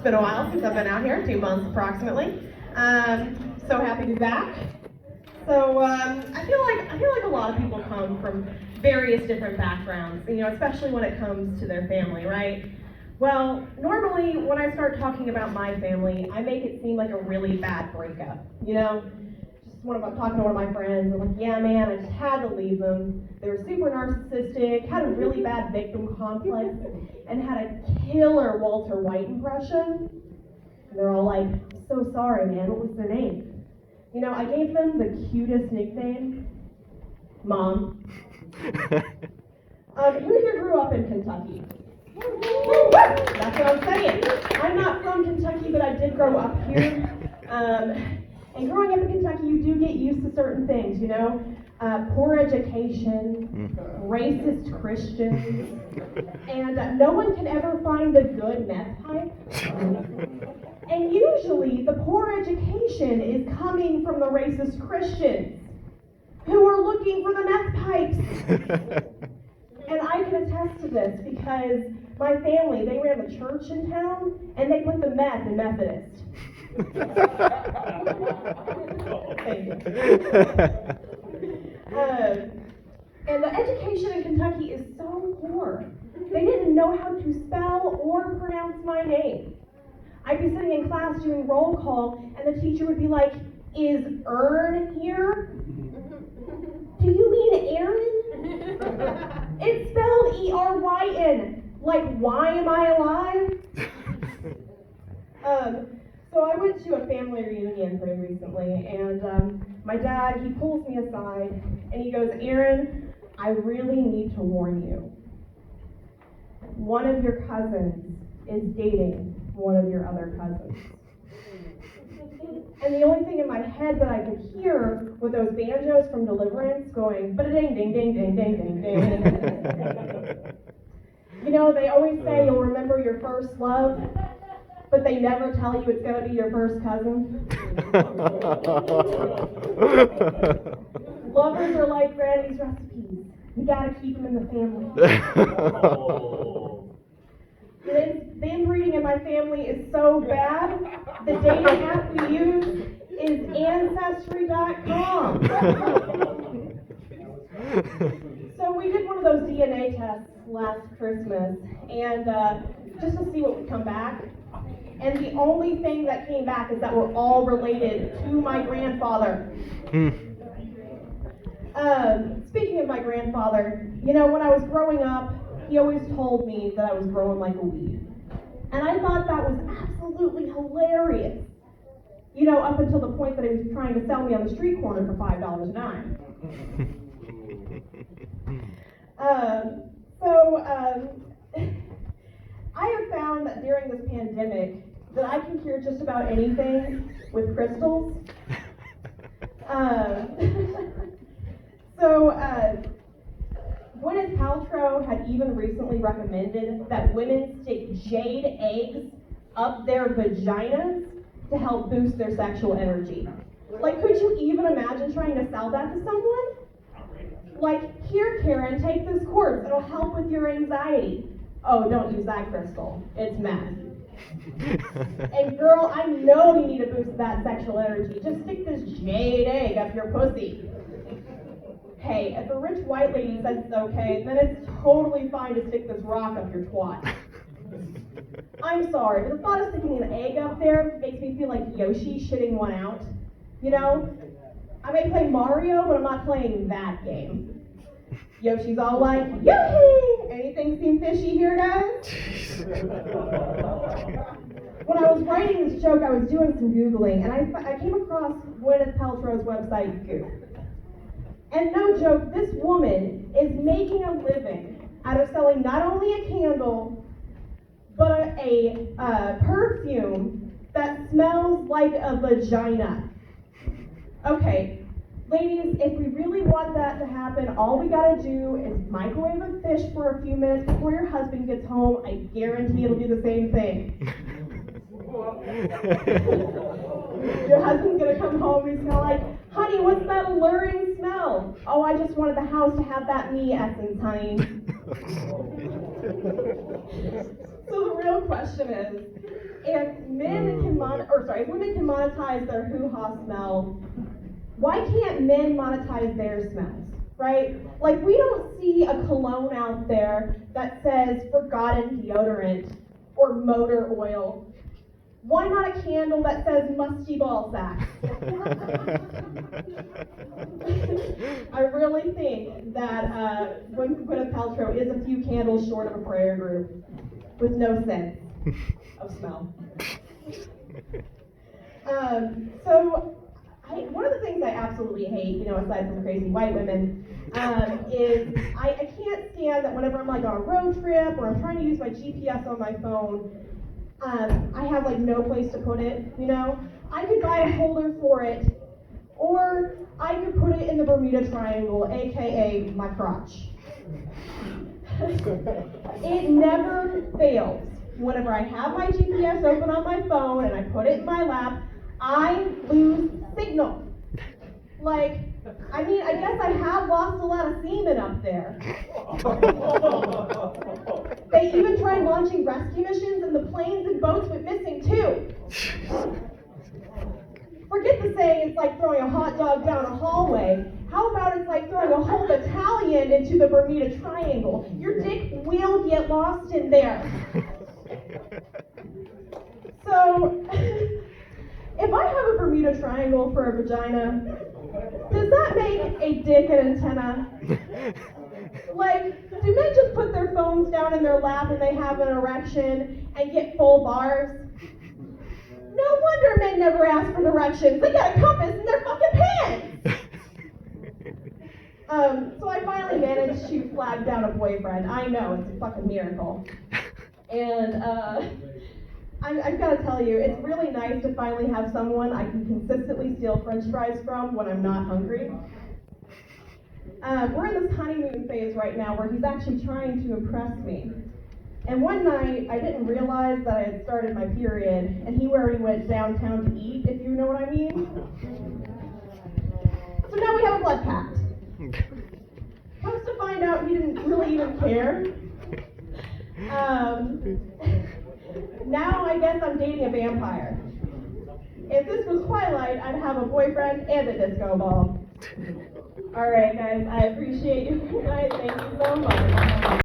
It's been a while since I've been out here, 2 months approximately. So happy to be back. So I feel like a lot of people come from various different backgrounds, especially when it comes to their family, right? Well, normally when I start talking about my family, I make it seem like a really bad breakup, Just when I'm talking to one of my friends, I'm like, yeah, man, I just had to leave them. They were super narcissistic, had a really bad victim complex, and had a killer Walter White impression. And they're all like, I'm so sorry, man, what was their name? I gave them the cutest nickname, Mom. Who here grew up in Kentucky? That's what I'm saying. I'm not from Kentucky, but I did grow up here. And growing up in Kentucky, you do get used to certain things, poor education, racist Christians, and no one can ever find the good meth pipe. And usually, the poor education is coming from the racist Christians who are looking for the meth pipes. And I can attest to this because my family, they ran the church in town, and they put the meth in Methodist. Thank you. And the education in Kentucky is so poor. They didn't know how to spell or pronounce my name. I'd be sitting in class doing roll call, and the teacher would be like, is Eryn here? Do you mean Eryn? It's spelled E-R-Y-N. Like, why am I alive? So I went to a family reunion pretty recently, and my dad, he pulls me aside, and he goes, Eryn, I really need to warn you. One of your cousins is dating one of your other cousins. And the only thing in my head that I could hear were those banjos from Deliverance going, ba-da-ding, ding, ding, ding, ding, ding, ding. They always say you'll remember your first love, but they never tell you it's going to be your first cousin. Lovers are like Granny's recipes. You got to keep them in the family. The inbreeding in my family is so bad, the dating app we use is Ancestry.com. So we did one of those DNA tests last Christmas, and just to see what would come back. And the only thing that came back is that we're all related to my grandfather. Speaking of my grandfather, when I was growing up, he always told me that I was growing like a weed. And I thought that was absolutely hilarious. Up until the point that he was trying to sell me on the street corner for $5 a dime. I have found that during this pandemic that I can cure just about anything with crystals. Gwyneth Paltrow had even recently recommended that women stick jade eggs up their vaginas to help boost their sexual energy. Like, could you even imagine trying to sell that to someone? Like, here, Karen, take this quartz. It'll help with your anxiety. Oh, don't use that crystal. It's meth. And girl, I know you need to boost that sexual energy. Just stick this jade egg up your pussy. Hey, if a rich white lady says it's okay, then it's totally fine to stick this rock up your twat. I'm sorry, but the thought of sticking an egg up there makes me feel like Yoshi shitting one out. I may play Mario, but I'm not playing that game. Yoshi's all like, Yoshi! Anything seem fishy here, guys? When I was writing this joke, I was doing some Googling, and I came across Gwyneth Paltrow's website, Goop. And no joke, this woman is making a living out of selling not only a candle, but a perfume that smells like a vagina. Okay, ladies, if we really want that to happen, all we gotta do is microwave a fish for a few minutes before your husband gets home. I guarantee it'll do the same thing. Your husband's gonna come home and he's gonna like, honey, what's that alluring smell? Oh, I just wanted the house to have that me essence, honey. So the real question is, if if women can monetize their hoo-ha smell, why can't men monetize their smells, right? Like, we don't see a cologne out there that says forgotten deodorant or motor oil. Why not a candle that says musty ball sacks? I really think that Gwyneth Paltrow is a few candles short of a prayer group with no sense of smell. One of the things I absolutely hate, aside from crazy white women, is I can't stand that whenever I'm like on a road trip or I'm trying to use my GPS on my phone, I have like no place to put it, I could buy a holder for it, or I could put it in the Bermuda Triangle, aka my crotch. It never fails. Whenever I have my GPS open on my phone and I put it in my lap, I lose signal. I guess I have lost a lot of semen up there. They even tried launching rescue missions and the planes and boats went missing too. Forget the saying it's like throwing a hot dog down a hallway. How about it's like throwing a whole battalion into the Bermuda Triangle? Your dick will get lost in there. So, if I have a Bermuda Triangle for a vagina, does that make a dick an antenna? Do men just put their phones down in their lap and they have an erection and get full bars? No wonder men never ask for directions. They got a compass in their fucking pants! So I finally managed to flag down a boyfriend. I know, it's a fucking miracle. And, I've got to tell you, it's really nice to finally have someone I can consistently steal french fries from when I'm not hungry. We're in this honeymoon phase right now where he's actually trying to impress me. And one night, I didn't realize that I had started my period, and he already went downtown to eat, if you know what I mean. So now we have a blood pact. Comes to find out he didn't really even care. Now I guess I'm dating a vampire. If this was Twilight, I'd have a boyfriend and a disco ball. All right, guys, I appreciate you guys. Thank you so much.